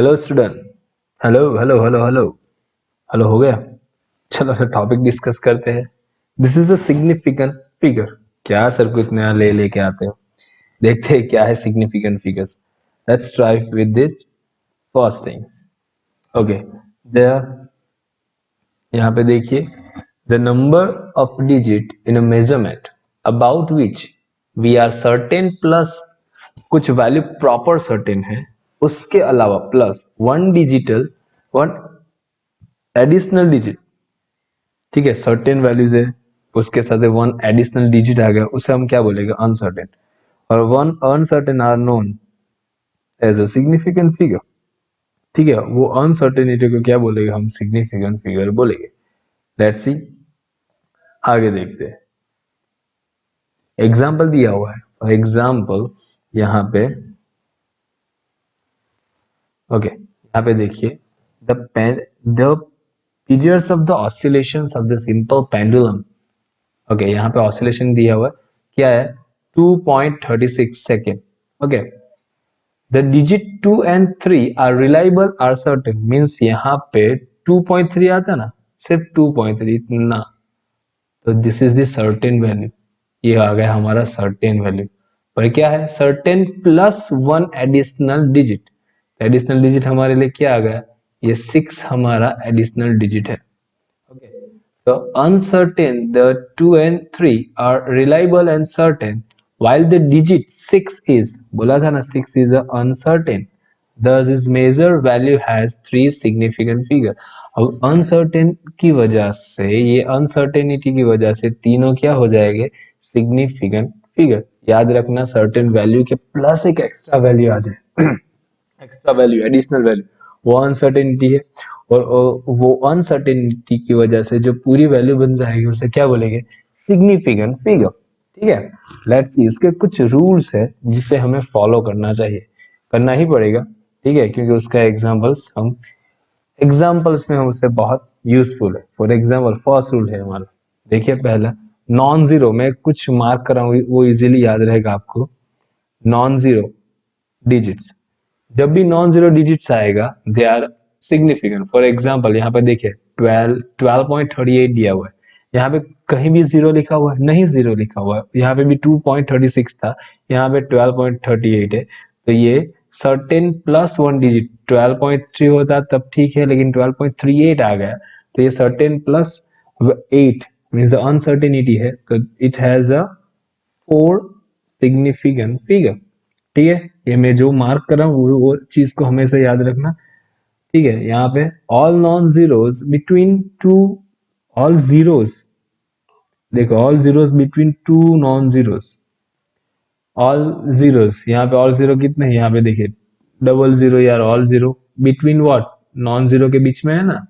Hello student. Hello hello hello hello hello हो गया। चलो सर टॉपिक डिस्कस करते हैं। This is the significant figure. क्या सर कुछ नया लेके आते हो। देखते हैं क्या है significant figures. Let's try with this first things. Okay, there यहाँ पे देखिए, the number of digit in a measurement about which we are certain plus कुछ वैल्यू प्रॉपर सर्टेन है, उसके अलावा प्लस वन एडिशनल डिजिट। ठीक है, सर्टेन वैल्यूज है, उसके साथ वन एडिशनल डिजिट आ गया, उसे हम क्या बोलेंगे, अनसर्टेन। और one uncertain are known as a significant figure. ठीक है, वो अनसर्टेनिटी को क्या बोलेंगे, हम सिग्निफिकेंट फिगर बोलेंगे। लेट्स सी, आगे देखते हैं। एग्जाम्पल दिया हुआ है, फॉर एग्जाम्पल यहाँ पे ओके यहाँ पे देखिए, the periods of the oscillations of the simple pendulum. Okay, यहाँ पे ऑसिलेशन दिया हुआ है, क्या है, 2.36 second. Okay, the digit 2 and 3 are reliable are certain, means यहाँ पे 2.3 आता ना, सिर्फ 2.3 इतना। तो this is the certain value, ये आ गया हमारा सर्टेन वैल्यू। पर क्या है, certain plus one additional digit. Additional digit हमारे लिए क्या आ गया, ये 6 हमारा एडिशनल डिजिट है। Okay, so uncertain, the 2 and 3 are reliable and certain, while the digit 6 is, बोला था ना 6 is a uncertain, thus its measure value has 3 significant figure। अब uncertain की वजह से, ये uncertainty की वजह से तीनों क्या हो जाएंगे, significant figure। याद रखना, certain value के प्लस एक एक्स्ट्रा वैल्यू आ जाए, एक्स्ट्रा वैल्यू, एडिशनल वैल्यू, वो अनसर्टेनिटी है। और वो अनसर्टेनिटी की वजह से जो पूरी वैल्यू बन जाएगी उसे क्या बोलेंगे, सिग्निफिकेंट फिगर। ठीक है, लेट्स सी, इसके कुछ रूल्स है जिसे हमें फॉलो करना चाहिए, करना ही पड़ेगा। ठीक है, क्योंकि उसका एग्जाम्पल्स में हम उससे बहुत यूजफुल है। फॉर एग्जाम्पल फर्स्ट रूल है हमारा, देखिए पहला, नॉन जीरो, मैं कुछ मार्क कर रहा हूँ वो इजीली याद रहेगा आपको। नॉन जीरो डिजिट्स, जब भी नॉन जीरो डिजिट्स आएगा they are significant. For example यहाँ पे देखिए 12.38 दिया हुआ है, यहाँ पे कहीं भी जीरो लिखा हुआ है नहीं, जीरो लिखा हुआ है, यहाँ पे भी 2.36 था, यहाँ पे 12.38 है। तो ये सर्टेन प्लस वन डिजिट, 12.3 होता तब ठीक है, लेकिन 12.38 आ गया, तो ये सर्टेन प्लस 8 मीन्स अनसर्टेनिटी है, तो it has a 4 significant figure. ठीक है, ये मैं जो मार्क कर रहा हूँ वो चीज को हमेशा याद रखना। ठीक है, यहाँ पे all non zeros between two, all zeros, देखो all zeros between two non zeros, all zeros, यहाँ पे ऑल जीरो कितने हैं, यहाँ पे देखिए डबल जीरो यार, all zero between what, non zero के बीच में है ना,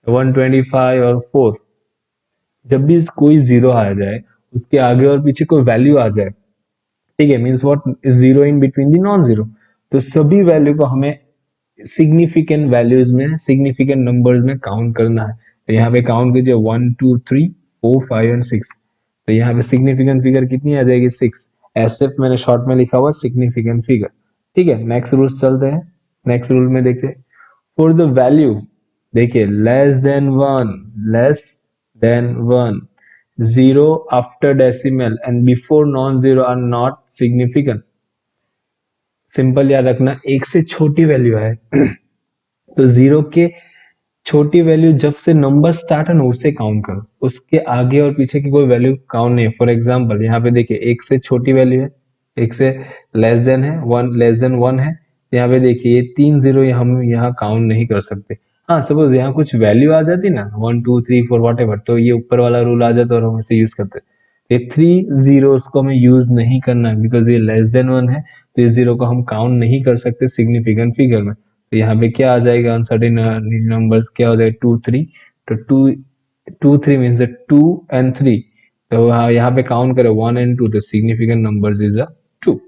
125 और 4। जब भी कोई जीरो आ जाए, उसके आगे और पीछे कोई वैल्यू आ जाए, ठीक है, means what, zero in between the non zero, तो सभी वैल्यू को हमें सिग्निफिकेंट वैल्यूज में, सिग्निफिकेंट नंबर्स में काउंट करना है। तो यहाँ पे काउंट कीजिए 1 2 3 4 5 एंड 6। तो यहाँ पे सिग्निफिकेंट फिगर कितनी आ जाएगी, 6। एसएफ मैंने शॉर्ट में लिखा हुआ सिग्निफिकेंट फिगर। ठीक है, नेक्स्ट रूल चलते हैं। नेक्स्ट रूल में देखते हैं, फॉर द वैल्यू, देखिए less than one, less than one, zero after decimal and before non zero are not significant. Simple याद रखना, एक से छोटी वैल्यू है तो जीरो के छोटी वैल्यू जब से नंबर स्टार्ट है ना उससे काउंट करो, उसके आगे और पीछे की कोई वैल्यू काउंट नहीं। फॉर एग्जांपल यहाँ पे देखिए, एक से छोटी वैल्यू है, एक से लेस देन है, वन लेस देन वन है, यहाँ पे देखिए ये 3 जीरो हम यहाँ काउंट नहीं कर सकते। हाँ, सपोज यहाँ कुछ वैल्यू आ जाती ना 1 2 3 4 वॉट एवर, तो ये ऊपर वाला रूल आ जाता और हम इसे यूज करते। ये 3 जीरोस को हमें यूज नहीं करना बिकॉज ये लेस देन वन है, तो इस जीरो को हम काउंट नहीं कर सकते सिग्निफिकेंट फिगर में। तो यहाँ पे क्या आ जाएगा, अनसर्टेन नंबर्स क्या हो जाएगा, 2 3। तो 2 2 3 मीन्स 2 and 3, तो यहाँ पे काउंट करें 1 and 2, तो सिग्निफिकेंट नंबर्स इज अ 2।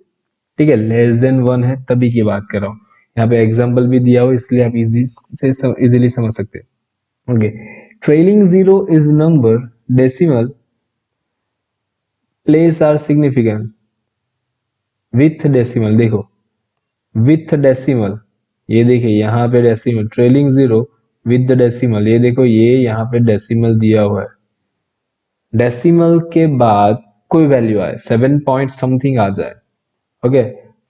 ठीक है, लेस देन वन है तभी की बात कर रहा हूँ, यहाँ पे एग्जाम्पल भी दिया हो इसलिए आप इजीली समझ सकते हैं। Okay, trailing zero is number decimal place are significant with decimal, देखो विथ डेसिमल, ये देखिए यहाँ पे decimal trailing zero with the decimal, ये देखो ये यहाँ पे डेसिमल दिया हुआ है, डेसिमल के बाद कोई वैल्यू आए 7 पॉइंट समथिंग आ जाए, ओके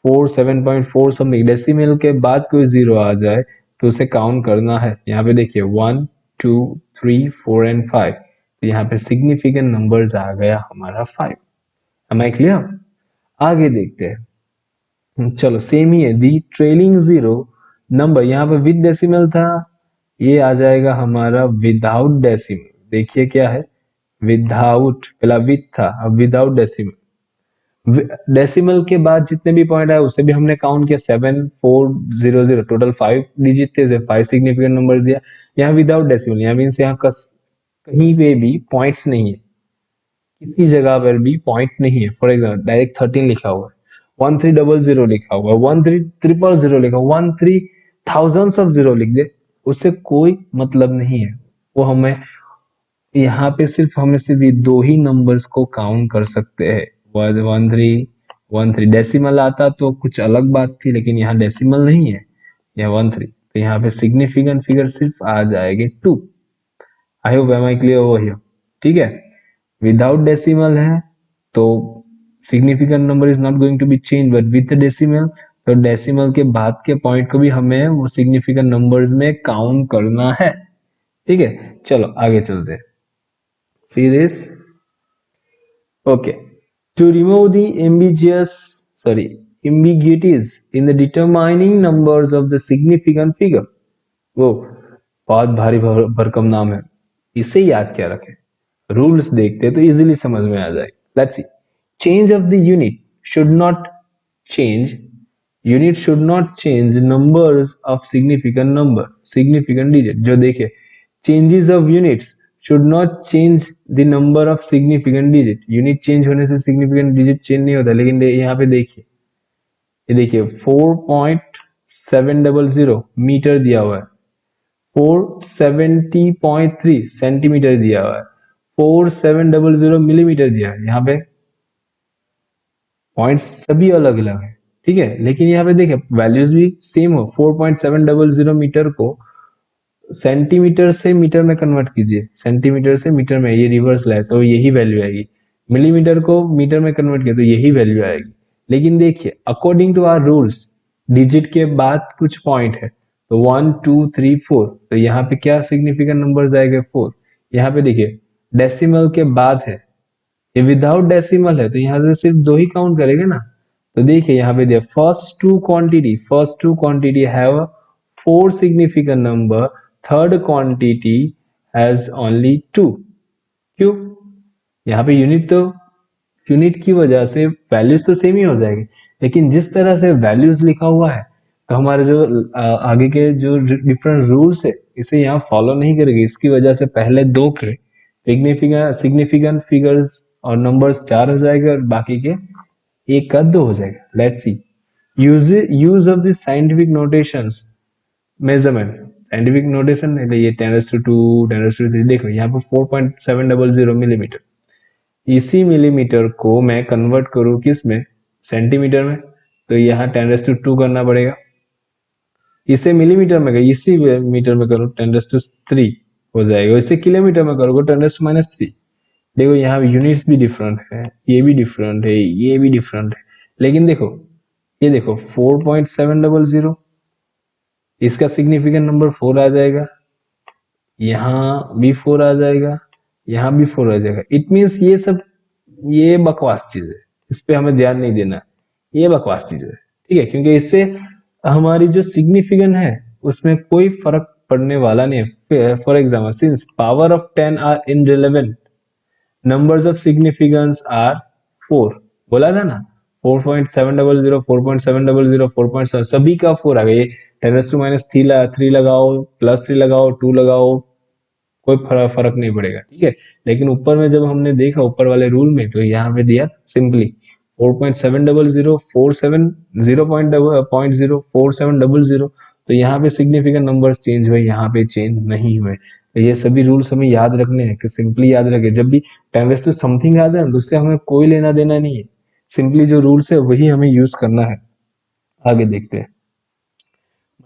7.4 समथिंग, डेसिमल के बाद कोई जीरो आ जाए तो उसे काउंट करना है। यहाँ पे देखिए 1 2 3 4 एंड 5, तो यहाँ पे सिग्निफिकेंट नंबर्स आ गया हमारा 5। Am I clear? आगे देखते हैं, चलो सेम ही है, दी ट्रेलिंग जीरो नंबर, यहाँ पे विद डेसिमल था, ये आ जाएगा हमारा विदाउट डेसिमल। देखिए क्या है, विदाउट, पहला विद था, अब विदाउट डेसिमल। डेसिमल के बाद जितने भी पॉइंट आए उसे भी हमने काउंट किया, 7400, टोटल 5 डिजिट थे, 5 सिग्निफिकेंट नंबर दिया। यहाँ विदाउट डेसिमल, यहाँ मीन्स यहाँ कहीं पे भी पॉइंट्स नहीं है, किसी जगह पर भी पॉइंट नहीं है। फॉर एग्जाम्पल डायरेक्ट 13 लिखा हुआ है, 1300 लिखा हुआ है, 13000 लिखा हुआ, 13 थाउजेंड्स ऑफ जीरो लिख दे, उससे कोई मतलब नहीं है। वो हमें यहाँ पे हमें सिर्फ ये दो ही नंबर्स को काउंट कर सकते हैं, 1313। डेसिमल आता तो कुछ अलग बात थी, लेकिन यहाँ डेसिमल नहीं है, यहाँ 13, तो यहाँ पे सिग्निफिकेंट फिगर सिर्फ आ जाएंगे 2। I hope am I clear over here? ठीक है, विदाउट डेसिमल है तो significant number is not going to be change, but with decimal तो डेसिमल के बाद के पॉइंट को भी हमें वो सिग्निफिकेंट नंबर्स में काउंट करना है। ठीक है, चलो आगे चलते हैं। See this? Okay. To remove the ambiguities in the determining numbers of the significant figure. वो बहुत भारी भरकम नाम है, इसे याद क्या रखें, रूल्स देखते तो इजीली समझ में आ जाए। Let's see, change of the unit should not change numbers of significant digit. जो देखे, changes of units should not change the number of significant digit। Unit change होने से सिग्निफिकेंट डिजिट चेंज नहीं होता, लेकिन यहाँ पे देखिए, ये देखिए 4.700 मीटर दिया हुआ है, 470.3 सेंटीमीटर दिया हुआ है, 4700 मिलीमीटर दिया है। यहाँ पे पॉइंट्स सभी अलग अलग है, ठीक है, लेकिन यहाँ पे देखिए वैल्यूज भी सेम हो। 4.700 मीटर को सेंटीमीटर से मीटर में कन्वर्ट कीजिए, सेंटीमीटर से मीटर में, ये रिवर्स लाए तो यही वैल्यू आएगी। मिलीमीटर को मीटर में कन्वर्ट किया तो यही वैल्यू आएगी। लेकिन देखिए according to our rules, digit के बाद कुछ पॉइंट है, तो 1 2 3 4, तो यहाँ पे क्या सिग्निफिकेंट नंबर्स आएंगे 4। यहाँ पे देखिए डेसिमल के बाद है, ये विदाउट डेसिमल है, तो यहाँ से सिर्फ दो ही काउंट करेंगे ना। तो देखिए यहाँ पे दिया first two quantity have 4 significant number, third quantity has only 2। क्यों? यहाँ पे यूनिट की वजह से वैल्यूज तो सेम ही हो जाएंगे, लेकिन जिस तरह से वैल्यूज लिखा हुआ है तो हमारे जो आगे के जो डिफरेंट रूल्स है इसे यहाँ फॉलो नहीं करेंगे। इसकी वजह से पहले दो के सिग्निफिकेंट फिगर्स और नंबर्स 4 हो जाएगा और बाकी के 1 का 2 हो जाएगा। Let's see, use of the scientific notations measurement. Scientific notation ये 10⁻², 10⁻3, देखो यहाँ पे 4.700 मिलीमीटर, इसी मिलीमीटर को मैं कन्वर्ट करूं किस में, सेंटीमीटर में, तो यहाँ 10⁻² करना पड़ेगा। इसे मिलीमीटर में गई, इसी मीटर में करो 10⁻³ हो जाएगा, इसे किलोमीटर में करोगे 10⁻³ देखो यहाँ यूनिट्स भी डिफरेंट है, ये भी डिफरेंट है, ये भी डिफरेंट है, लेकिन देखो ये देखो 4.700, इसका सिग्निफिकेंट नंबर 4 आ जाएगा, यहाँ भी 4 आ जाएगा, यहाँ भी 4 आ जाएगा। इट मीन्स ये बकवास चीज है, इस पे हमें ध्यान नहीं देना, ये बकवास चीज है, ठीक है, क्योंकि इससे हमारी जो सिग्निफिकेंट है उसमें कोई फर्क पड़ने वाला नहीं है। For example, since power of 10 are irrelevant, numbers of significance are 4, बोला था ना, 4.700, 4.700, 4.7, सभी का 4 आ गया। 10⁻³ लगाओ, +3 लगाओ, 2 लगाओ, कोई फर्क नहीं पड़ेगा, ठीक है। लेकिन ऊपर में जब हमने देखा ऊपर वाले रूल में, तो यहाँ पे दिया सिंपली 4.700, 4700, तो यहाँ पे सिग्निफिकेंट नंबर्स चेंज हुए, यहाँ पे चेंज नहीं हुए। तो ये सभी रूल्स हमें याद रखने हैं, कि सिंपली याद रखें, जब भी 10⁻² समथिंग आ जाए उससे हमें कोई लेना देना नहीं है, सिंपली जो रूल्स है वही हमें यूज करना है। आगे देखते हैं,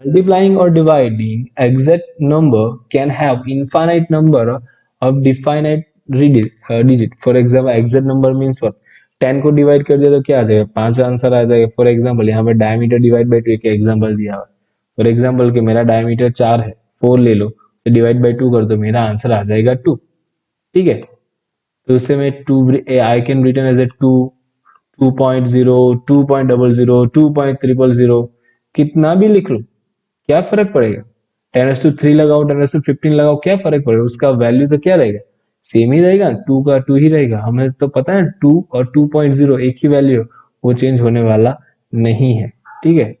Multiplying or dividing exact number can have infinite number of definite digit. For example, exact number means what? 10 को डिवाइड कर दिया तो क्या आ जाएगा? 5 आंसर आ जाएगा. फॉर एग्जाम्पल यहाँ पे डायमीटर डिवाइड बाई 2 एक एग्जाम्पल दिया हुआ. फॉर एग्जाम्पल कि मेरा डायमीटर 4 है, 4 ले लो, तो डिवाइड बाई 2 कर दो, मेरा आंसर आ जाएगा 2. ठीक है, तो उसे मैं 2 I can return as a 2, 2.0, 2.00, 2.000, कितना भी लिख लो, क्या फर्क पड़ेगा? 10^3 लगाओ, 10^15 लगाओ, क्या फर्क पड़ेगा? उसका वैल्यू तो क्या रहेगा? सेम ही रहेगा, 2 का 2 ही रहेगा. हमें तो पता है 2 और 2.0 एक ही वैल्यू, वो चेंज होने वाला नहीं है. ठीक है,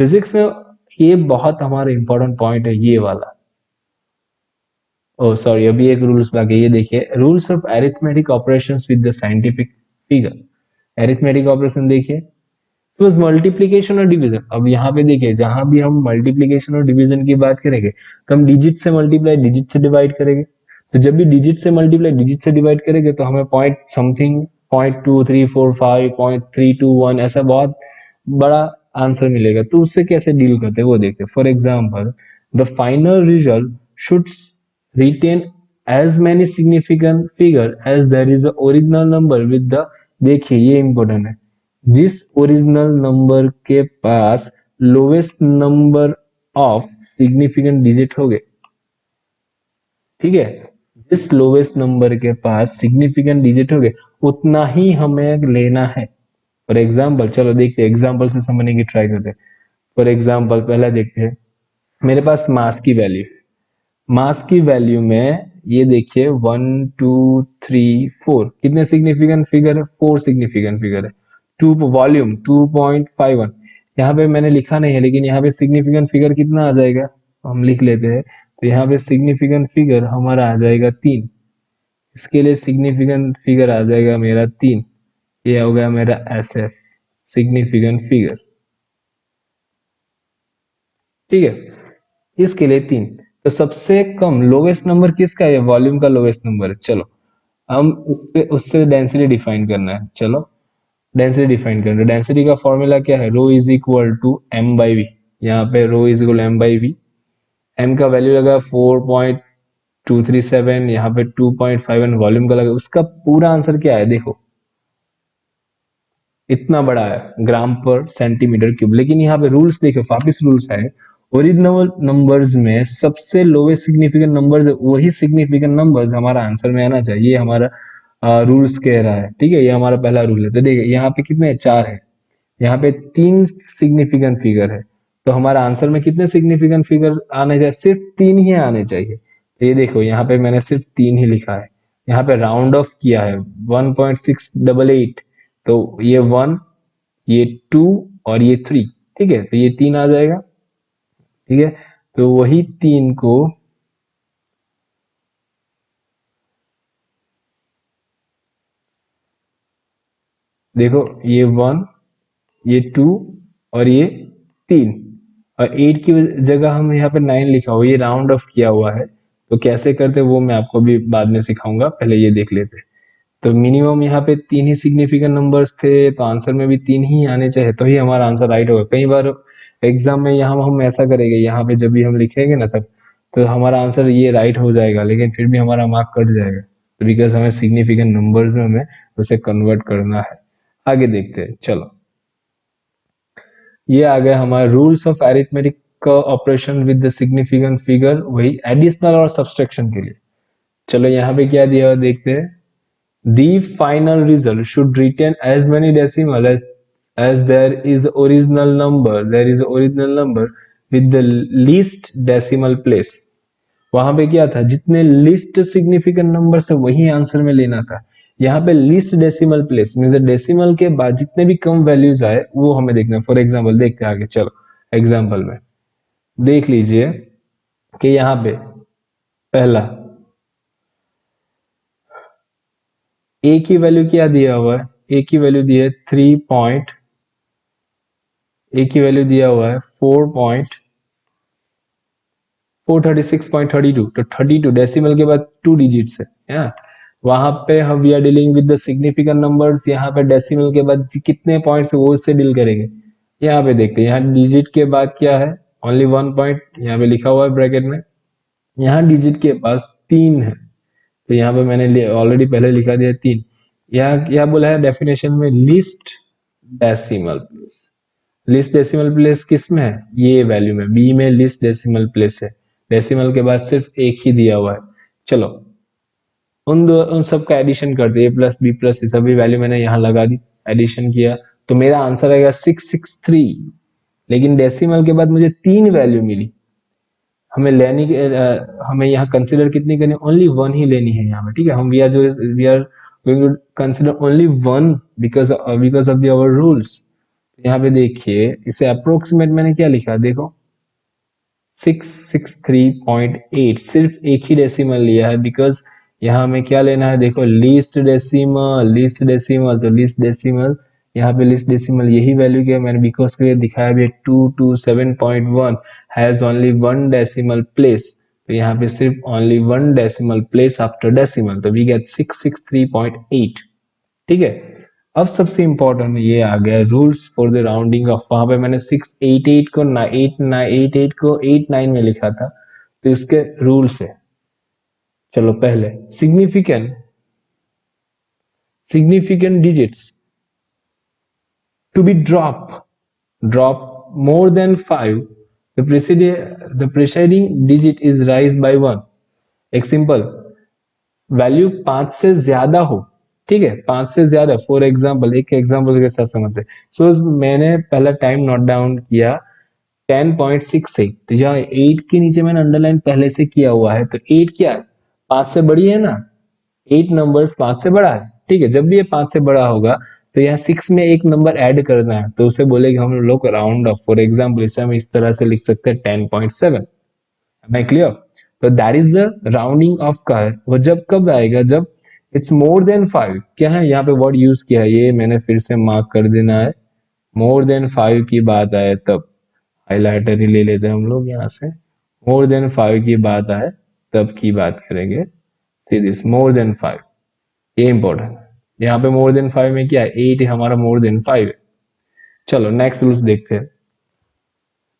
फिजिक्स में ये बहुत हमारा इंपॉर्टेंट पॉइंट है, ये वाला. ओ सॉरी, अभी एक रूल्स बाकी, ये देखिए, rules of arithmetic operations with the scientific figure. Arithmetic operation देखिए, सपोज मल्टीप्लीकेशन और डिवीजन. अब यहाँ पे देखिए, जहां भी हम मल्टीप्लीकेशन और डिवीजन की बात करेंगे तो हम डिजिट से मल्टीप्लाई, डिजिट से डिवाइड करेंगे. तो जब भी डिजिट से मल्टीप्लाई, डिजिट से डिवाइड करेंगे तो हमें पॉइंट समथिंग, 0.2345, 0.321 ऐसा बहुत बड़ा आंसर मिलेगा. तो उससे कैसे डील करते हैं वो देखते हैं. For example, the final result should retain as many significant figure as there is a original number with the. देखिए ये इंपॉर्टेंट है, जिस ओरिजिनल नंबर के पास lowest number of significant digit हो गए. ठीक है, जिस लोवेस्ट नंबर के पास सिग्निफिकेंट डिजिट हो गए उतना ही हमें लेना है. फॉर एग्जाम्पल, चलो देखते हैं, एग्जाम्पल से समझने की ट्राई करते हैं. फॉर एग्जाम्पल पहला देखते हैं, मेरे पास मास की वैल्यू, मास की वैल्यू में ये देखिए 1 2 3 4 कितने सिग्निफिकेंट फिगर है? 4 सिग्निफिकेंट फिगर है. टू वॉल्यूम 2.51, यहाँ पे मैंने लिखा नहीं है लेकिन यहाँ पे सिग्निफिकेंट फिगर कितना आ जाएगा, हम लिख लेते हैं. तो यहाँ पे सिग्निफिकेंट फिगर हमारा आ जाएगा 3. इसके लिए सिग्निफिकेंट फिगर आ जाएगा मेरा 3. ये हो गया मेरा एस एफ, सिग्निफिकेंट फिगर. ठीक है, इसके लिए 3. तो सबसे कम लोवेस्ट नंबर किसका है? वॉल्यूम का लोवेस्ट नंबर है. चलो हम उससे उससे डेंसिटी डिफाइन करना है. चलो डेंसिटी डिफाइन करना है. डेंसिटी का फॉर्मूला क्या है? Rho is equal to M by V. यहाँ पे rho is equal M by V. M का वैल्यू लगा 4.237, यहाँ पे 2.51 वॉल्यूम का लगा. उसका पूरा आंसर क्या है देखो, इतना बड़ा है, ग्राम पर सेंटीमीटर क्यूब. लेकिन यहाँ पे रूल्स देखो, वापिस रूल्स है, ओरिजिनल नंबर्स में सबसे लोवेस्ट सिग्निफिकेंट नंबर्स वही सिग्निफिकेंट नंबर्स हमारा आंसर में आना चाहिए. ये हमारा रूल्स कह रहा है. ठीक है, ये हमारा पहला रूल है. तो देखिए यहाँ पे कितने, 4 है, यहाँ पे 3 सिग्निफिकेंट फिगर है. तो हमारा आंसर में कितने सिग्निफिकेंट फिगर आने चाहिए? सिर्फ 3 ही आने चाहिए. तो ये देखो यहाँ पे मैंने सिर्फ 3 ही लिखा है. यहाँ पे राउंड ऑफ किया है 1.688. तो ये 1, ये 2 और ये 3. ठीक है, तो ये 3 आ जाएगा. ठीक है, तो वही 3 को देखो, ये 1, ये 2 और ये 3, और 8 की जगह हम यहाँ पे 9 लिखा हुआ, ये राउंड ऑफ किया हुआ है. तो कैसे करते वो मैं आपको भी बाद में सिखाऊंगा, पहले ये देख लेते हैं. तो मिनिमम यहाँ पे 3 ही सिग्निफिकेंट नंबर्स थे, तो आंसर में भी 3 ही आने चाहिए, तो ही हमारा आंसर राइट होगा. कई बार एग्जाम में यहाँ हम ऐसा करेंगे, यहाँ पे जब भी हम लिखेंगे ना तब, तो हमारा आंसर ये राइट हो जाएगा लेकिन फिर भी हमारा मार्क कट जाएगा. तो बिकॉज हमें सिग्निफिकेंट नंबर्स में हमें उसे कन्वर्ट करना है. आगे देखते हैं. चलो ये आ गया हमारा रूल्स ऑफ अरिथमेटिक का operation with the significant figure, वही एडिशनल और सब्सट्रैक्शन के लिए. चलो यहाँ पे क्या दिया हुआ देखते हैं. The final result should retain as many decimal as there is original number. There is original number with the least decimal place. वहां पे क्या था, जितने लिस्ट सिग्निफिकेंट नंबर से वही आंसर में लेना था. यहाँ पे list decimal place mean decimal के बाद जितने भी कम वैल्यूज आए वो हमें देखना है. फॉर एग्जाम्पल देखते हैं आगे. चलो एग्जाम्पल में देख लीजिए कि यहाँ पे पहला ए की वैल्यू क्या दिया हुआ है? ए की वैल्यू दी है 3 पॉइंट, ए की वैल्यू दिया हुआ है 436.32. तो 32 डेसिमल के बाद 2 डिजिट्स है. वहां पे हम we are dealing with the significant numbers. यहाँ पे डेसिमल के बाद कितने पॉइंट्स वो उससे डील करेंगे. यहाँ पे देखते हैं, यहाँ डिजिट के बाद क्या है ओनली 1 पॉइंट यहाँ पे लिखा हुआ है ब्रैकेट में। यहाँ डिजिट के पास 3 है, तो यहाँ पे मैंने ऑलरेडी पहले लिखा दिया 3। यहाँ क्या बोला है डेफिनेशन में, list decimal place. List decimal place किस में है, ये वैल्यू में, बी में लिस्ट डेसिमल प्लेस है। डेसिमल के बाद सिर्फ एक ही दिया हुआ है। चलो उन सब का एडिशन कर दिए, प्लस बी प्लस ये सभी वैल्यू मैंने यहाँ लगा दी, एडिशन किया, तो मेरा आंसर आएगा 663। लेकिन डेसिमल के बाद मुझे 3 वैल्यू मिली। हमें लेनी हमें यहाँ कंसिडर कितनी करनी, ओनली 1 ही लेनी है यहाँ पे, ठीक है। हम we are going to consider only 1 because of the our rules. यहाँ पे देखिए इसे अप्रोक्सीमेट मैंने क्या लिखा, देखो 663.8, सिर्फ एक ही डेसिमल लिया है बिकॉज यहाँ हमें क्या लेना है, देखो लीस्ट डेसिमल, लीस्ट डेसिमल, तो लीस्ट डेसिमल यहाँ पे लीस्ट डेसिमल यही वैल्यू क्या मैंने बिकॉज के लिए दिखाया भी, 227.1 हैज ओनली 1 डेसिमल प्लेस, तो यहाँ पे सिर्फ only 1 decimal place after decimal, तो वी गेट 663.8, ठीक है। अब सबसे इंपॉर्टेंट ये आ गया rules for the rounding off, वहां पे मैंने 688 को 88 को 89 में लिखा था, तो इसके रूल्स है। चलो पहले significant digits to be drop more than 5, the preceding digit is rise by 1। एक सिंपल वैल्यू 5 से ज्यादा हो, ठीक है, 5 से ज्यादा, फॉर एग्जाम्पल एक एग्जाम्पल के साथ समझते। सो मैंने पहला टाइम नोट डाउन किया 10.68, तो यहाँ 8 के नीचे मैंने अंडरलाइन पहले से किया हुआ है, तो 8 क्या है, 5 से बड़ी है ना, 8 नंबर्स 5 से बड़ा है, ठीक है। जब भी ये 5 से बड़ा होगा तो यहाँ 6 में एक नंबर ऐड करना है, तो उसे बोलेंगे हम लोग राउंड ऑफ। फॉर एग्जाम्पल इसे हम इस तरह से लिख सकते हैं 10.7। मैं क्लियर, तो that is the rounding off का है। वो जब कब आएगा, जब इट्स मोर देन 5, क्या है यहाँ पे वर्ड यूज किया है, ये मैंने फिर से मार्क कर देना है, मोर देन 5 की बात आए तब, हाईलाइटर ही ले लेते हैं हम लोग यहाँ से, मोर देन 5 की बात आए तब की बात करेंगे। सी दिस मोर देन 5, ये इंपॉर्टेंट, यहाँ पे मोर देन 5 में क्या है, 8 हमारा मोर देन 5 है। चलो नेक्स्ट रूल्स देखते हैं।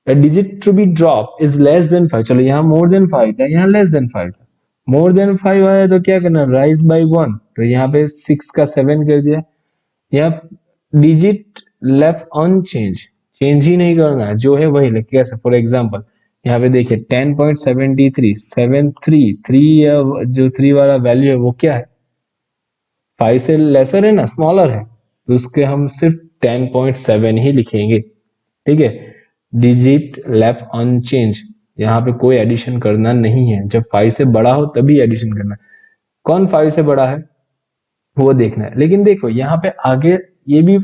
A digit to be dropped is less than 5, चलो यहाँ more than 5 था, यहाँ less than 5 था, more than 5 आया तो क्या करना, rise by 1, तो यहाँ पे 6 का 7 कर दिया। यहाँ डिजिट लेफ्ट अनचेंज, चेंज ही नहीं करना है, जो है वही लिख, कैसे, फॉर एग्जांपल यहाँ पे देखिए 10.73, 3 जो 3 वाला वैल्यू है वो क्या है, 5 से लेसर है ना, स्मॉलर है, तो उसके हम सिर्फ 10.7 ही लिखेंगे, ठीक है। डिजिट लेफ्ट अनचेंज, यहाँ पे कोई एडिशन करना नहीं है, जब 5 से बड़ा हो तभी एडिशन करना है। कौन 5 से बड़ा है वो देखना है। लेकिन देखो यहाँ पे आगे ये भी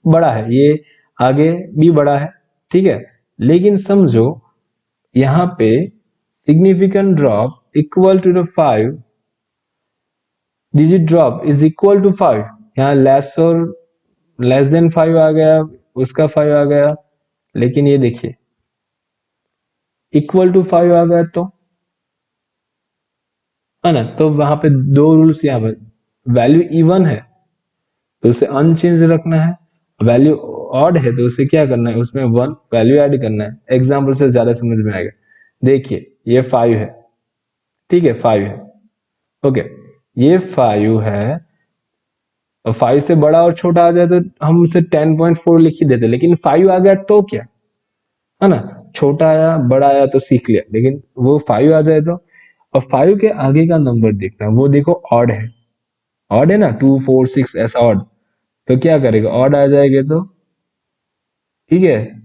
बड़ा है, ये आगे भी बड़ा है, ठीक है। लेकिन समझो यहाँ पे significant drop equal to the 5, digit drop is equal to 5, यहाँ लेस देन 5 आ गया, उसका 5 आ गया, लेकिन ये देखिए इक्वल टू 5 आ गया तो है ना, तो वहां पे दो रूल्स, यहाँ पे वैल्यू इवन है तो उसे अनचेंज रखना है, वैल्यू ऑड है तो उसे क्या करना है, उसमें 1 वैल्यू ऐड करना है। एग्जाम्पल से ज्यादा समझ में आएगा। देखिए ये 5 है, ठीक है, 5 है, ओके, ये 5 है, और 5 से बड़ा और छोटा आ जाए तो हम उसे 10.4 लिख ही देते, लेकिन 5 आ गया तो क्या है ना, छोटा आया बड़ा आया तो सीख लिया, लेकिन वो 5 आ जाए तो, और 5 के आगे का नंबर देखना, वो देखो ऑड है, ऑड है ना, 2 4 6 ऐसा ऑड, तो क्या करेगा, ऑड आ जाएगा तो, ठीक है।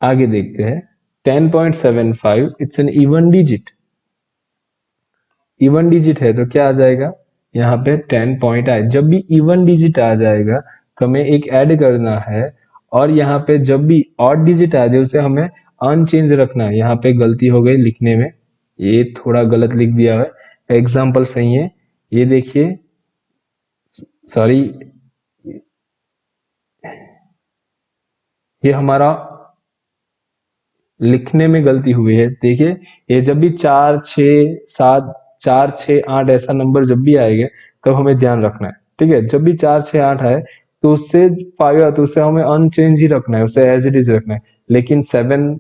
आगे देखते हैं 10.75, it's an even digit, even digit है तो क्या आ जाएगा, यहाँ पे 10 पॉइंट आए, जब भी इवन डिजिट आ जाएगा तो हमें एक ऐड करना है, और यहाँ पे जब भी ऑड डिजिट आ जाए उसे हमें अनचेंज रखना है। यहाँ पे गलती हो गई लिखने में, ये थोड़ा गलत लिख दिया है, एग्जाम्पल सही है, ये देखिए, सॉरी, ये हमारा लिखने में गलती हुई है। देखिए ये जब भी 4 6 7 4 6 8 ऐसा नंबर जब भी आएगा तब हमें ध्यान रखना है, ठीक है। जब भी 4 6 8 आए तो उससे 5 है तो उससे हमें अनचेंज ही रखना है, उसे एज इट इज रखना है। लेकिन 7,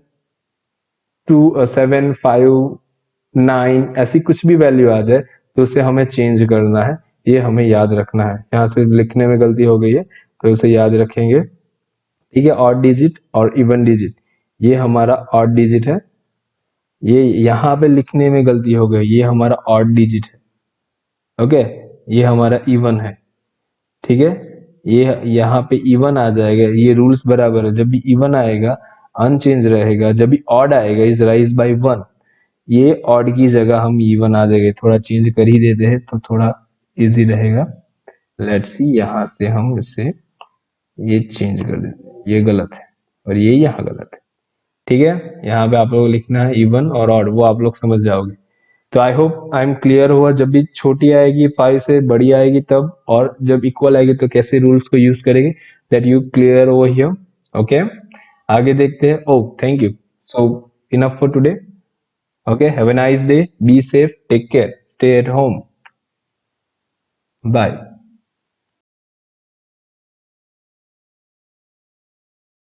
ऐसी कुछ भी वैल्यू आ जाए तो उसे हमें चेंज करना है, ये हमें याद रखना है। यहाँ से लिखने में गलती हो गई है तो उसे याद रखेंगे। ठीक है, ऑड डिजिट और इवन डिजिट, ये हमारा ऑड डिजिट है, ये यहाँ पे लिखने में गलती हो गई, ये हमारा ऑड डिजिट है। ओके, ये हमारा इवन है। ठीक है, ये यहाँ पे इवन आ जाएगा, ये रूल्स बराबर है। जब भी इवन आएगा अनचेंज रहेगा, जब भी ऑड आएगा इज राइज बाय 1, ये ऑड की जगह हम इवन आ जाएगा। थोड़ा चेंज कर ही देते हैं तो थोड़ा इजी रहेगा। लेट्स सी, यहाँ से हम इसे ये चेंज कर देते हैं, ये गलत है और ये यहाँ गलत है। ठीक है, यहाँ पे आप लोग लिखना है इवन और ऑड, वो आप लोग समझ जाओगे। तो I hope I am clear हुआ। जब भी छोटी आएगी 5 से बड़ी आएगी तब, और जब इक्वल आएगी तो कैसे रूल्स को यूज करेंगे, that you clear over here. Okay, आगे देखते हैं। Oh thank you, so enough for today. Okay, have a nice day, be safe, take care, stay at home, bye.